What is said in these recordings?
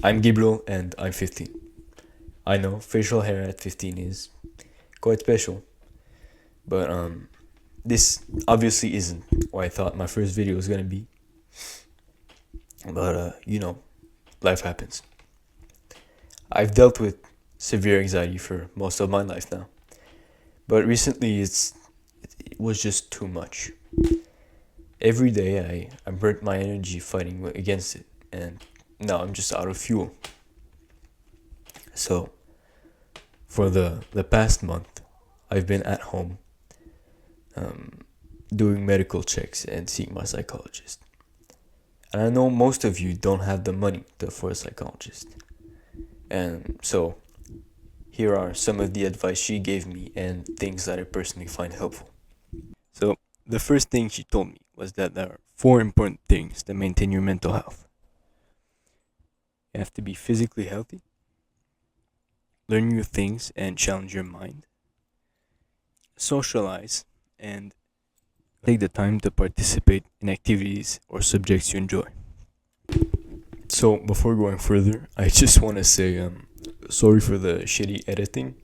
I'm Gabriel and I'm 15. I know facial hair at 15 is quite special, but this obviously isn't what I thought my first video was gonna be. But life happens. I've dealt with severe anxiety for most of my life now, but recently it was just too much. Every day I burnt my energy fighting against it, and now I'm just out of fuel. So for the past month, I've been at home doing medical checks and seeing my psychologist. And I know most of you don't have the money for a psychologist. And so here are some of the advice she gave me and things that I personally find helpful. So the first thing she told me was that there are four important things that maintain your mental health. You have to be physically healthy, learn new things and challenge your mind, socialize, and take the time to participate in activities or subjects you enjoy. So before going further, I just want to say sorry for the shitty editing,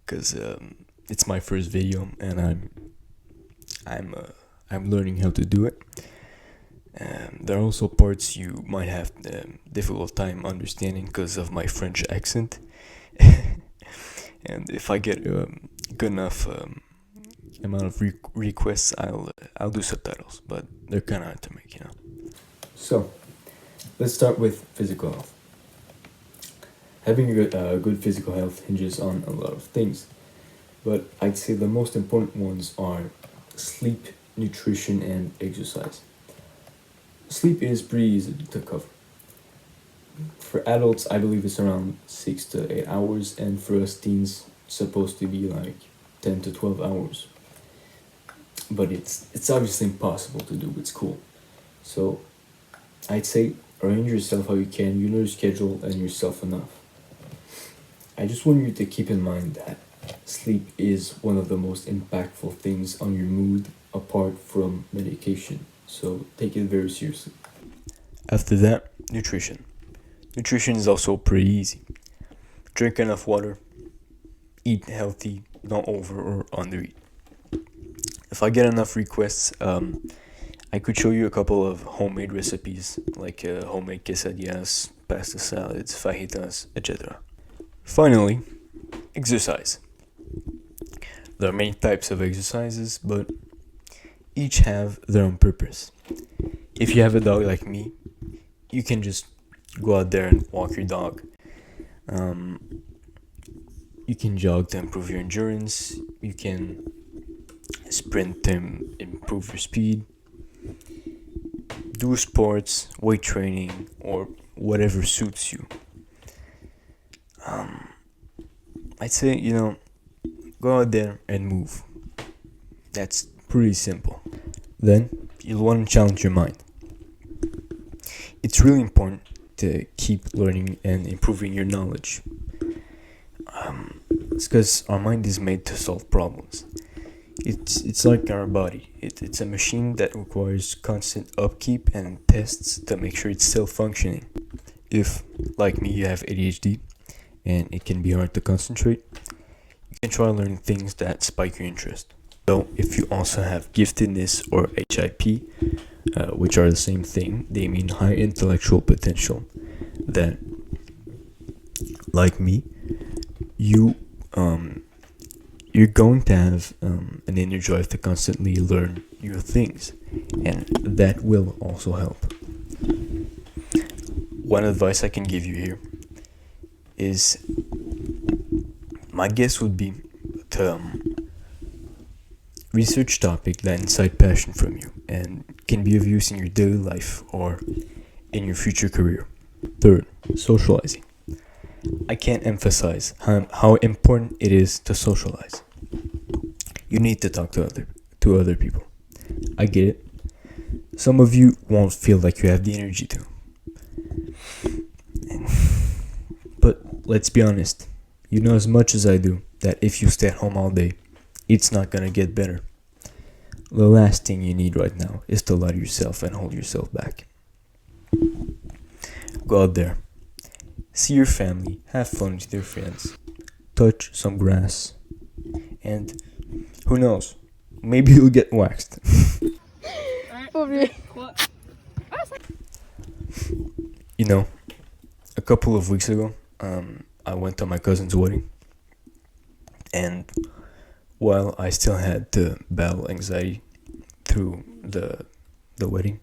because it's my first video and I'm learning how to do it. There are also parts you might have difficult time understanding because of my French accent. And if I get good enough amount of requests, I'll do subtitles, but they're kind of hard to make, So let's start with physical health. Having a good physical health hinges on a lot of things, but I'd say the most important ones are sleep, nutrition, and exercise. Sleep is pretty easy to cover. For adults, I believe it's around 6 to 8 hours, and for us teens, it's supposed to be like 10 to 12 hours. But it's obviously impossible to do with school. So I'd say arrange yourself how you can, you know your schedule and yourself enough. I just want you to keep in mind that sleep is one of the most impactful things on your mood apart from medication. So take it very seriously. After that, nutrition. Nutrition is also pretty easy. Drink enough water, eat healthy, don't over or undereat. If I get enough requests, I could show you a couple of homemade recipes like homemade quesadillas, pasta salads, fajitas, etc. Finally, exercise. There are many types of exercises, but each have their own purpose. If you have a dog like me, you can just go out there and walk your dog. You can jog to improve your endurance. You can sprint to improve your speed. Do sports, weight training, or whatever suits you. I'd say, go out there and move. That's pretty simple. Then you'll want to challenge your mind. It's really important to keep learning and improving your knowledge. It's because our mind is made to solve problems. It's like our body. It's a machine that requires constant upkeep and tests to make sure it's still functioning. If, like me, you have ADHD and it can be hard to concentrate, you can try learning things that spike your interest. So if you also have giftedness or HIP, which are the same thing, they mean high intellectual potential, that, like me, you're going to have an inner drive to constantly learn new things, and that will also help. One advice I can give you here is, my guess would be to research topic that incite passion from you and can be of use in your daily life or in your future career. Third, socializing. I can't emphasize how important it is to socialize. You need to talk to other people. I get it. Some of you won't feel like you have the energy to. But let's be honest. You know as much as I do that if you stay at home all day, it's not gonna get better. The last thing you need right now is to lie to yourself and hold yourself back. Go out there see your family, have fun with your friends, touch some grass, and who knows, maybe you'll get waxed. You know, a couple of weeks ago, I went to my cousin's wedding, and while I still had to battle anxiety through the wedding,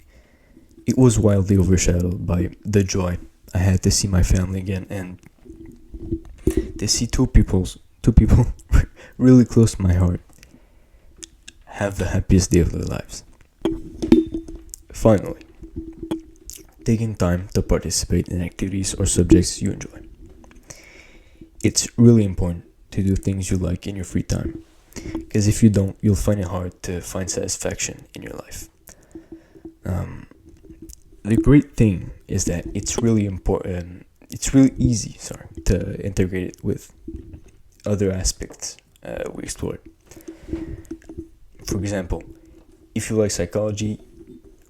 it was wildly overshadowed by the joy I had to see my family again and to see two people really close to my heart have the happiest day of their lives. Finally, taking time to participate in activities or subjects you enjoy. It's really important to do things you like in your free time, because if you don't, you'll find it hard to find satisfaction in your life. The great thing is that it's really important. It's really easy, to integrate it with other aspects we explored. For example, if you like psychology,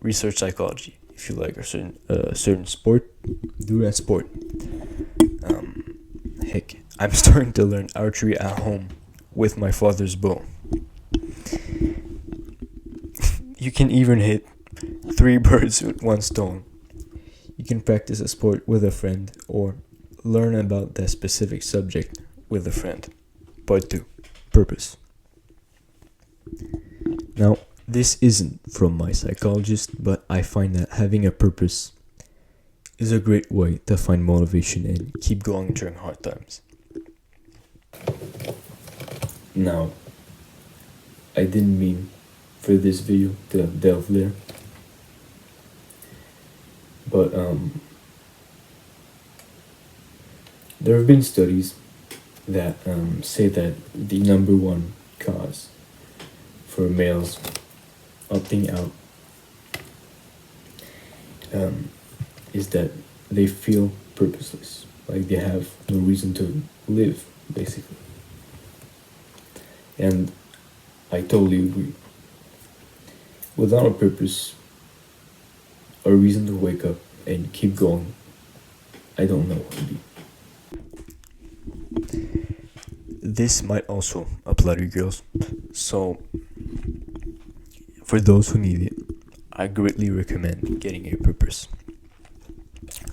research psychology. If you like a certain sport, do that sport. Heck, I'm starting to learn archery at home with my father's bow. You can even hit 3 birds with 1 stone. You can practice a sport with a friend or learn about that specific subject with a friend. Part 2. Purpose. Now, this isn't from my psychologist, but I find that having a purpose is a great way to find motivation and keep going during hard times. Now, I didn't mean for this video to delve there, but there have been studies that say that the number one cause for males opting out is that they feel purposeless, like they have no reason to live, basically. And I totally agree. Without a purpose, a reason to wake up and keep going, I don't know what would be. This might also apply to girls, so for those who need it, I greatly recommend getting a purpose.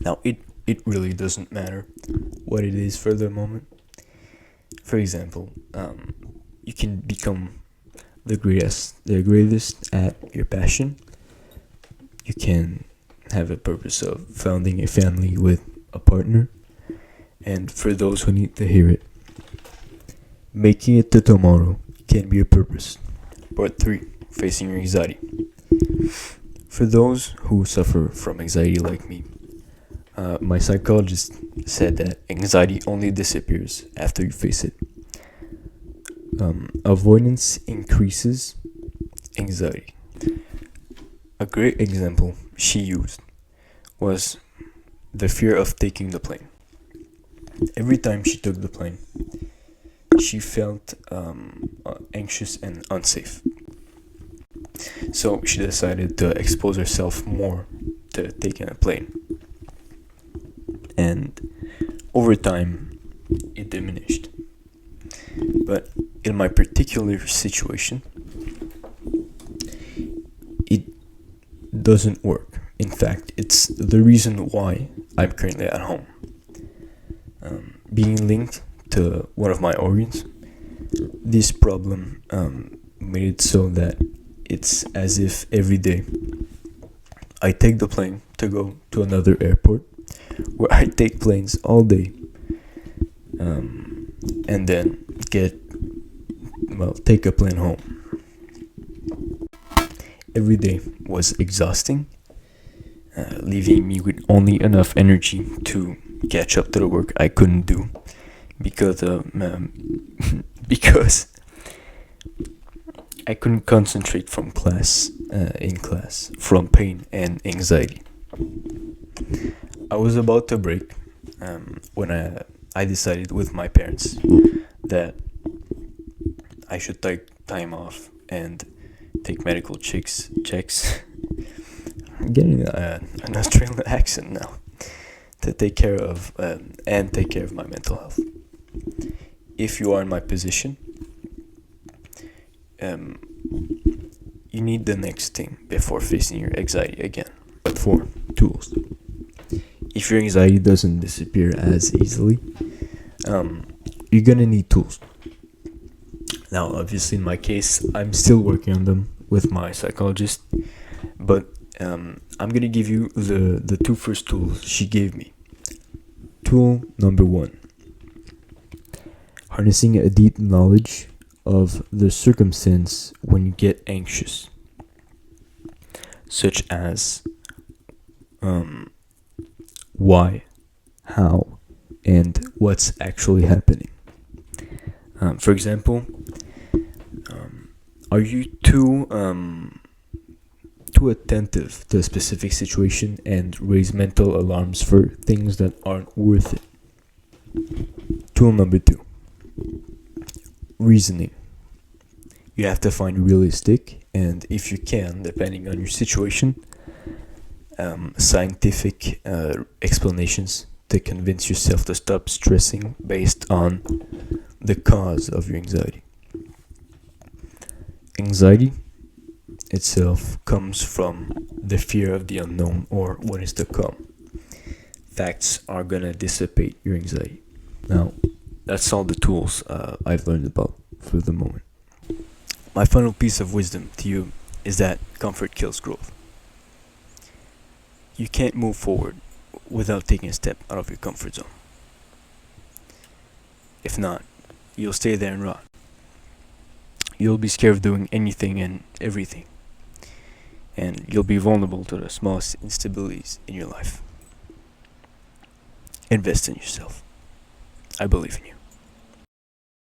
Now, it really doesn't matter what it is for the moment. For example, you can become the greatest at your passion. You can have a purpose of founding a family with a partner. And for those who need to hear it, making it to tomorrow can be a purpose. Part 3. Facing your anxiety. For those who suffer from anxiety like me, my psychologist said that anxiety only disappears after you face it. Avoidance increases anxiety. A great example she used was the fear of taking the plane. Every time she took the plane, she felt anxious and unsafe. So she decided to expose herself more to taking a plane. And over time, it diminished. But in my particular situation, it doesn't work. In fact, it's the reason why I'm currently at home. Being linked to one of my organs, this problem made it so that it's as if every day I take the plane to go to another airport where I take planes all day and then take a plane home. Every day was exhausting, leaving me with only enough energy to catch up to the work I couldn't do because I couldn't concentrate in class from pain and anxiety. I was about to break when I decided with my parents that I should take time off and take medical checks. I'm getting an Australian accent now. to take care of and take care of my mental health. If you are in my position, you need the next thing before facing your anxiety again. But 4, tools. If your anxiety doesn't disappear as easily, you're gonna need tools. Now, obviously, in my case, I'm still working on them with my psychologist, but I'm gonna give you the 2 first tools she gave me. Tool number 1: harnessing a deep knowledge of the circumstance when you get anxious, such as why, how, and what's actually happening. For example, are you too attentive to a specific situation and raise mental alarms for things that aren't worth it? Tool number 2: reasoning. You have to find realistic and, if you can, depending on your situation, scientific explanations to convince yourself to stop stressing based on the cause of your anxiety. Anxiety itself comes from the fear of the unknown or what is to come. Facts are gonna dissipate your anxiety. Now, that's all the tools I've learned about for the moment. My final piece of wisdom to you is that comfort kills growth. You can't move forward without taking a step out of your comfort zone. If not, you'll stay there and rot. You'll be scared of doing anything and everything. And you'll be vulnerable to the smallest instabilities in your life. Invest in yourself. I believe in you.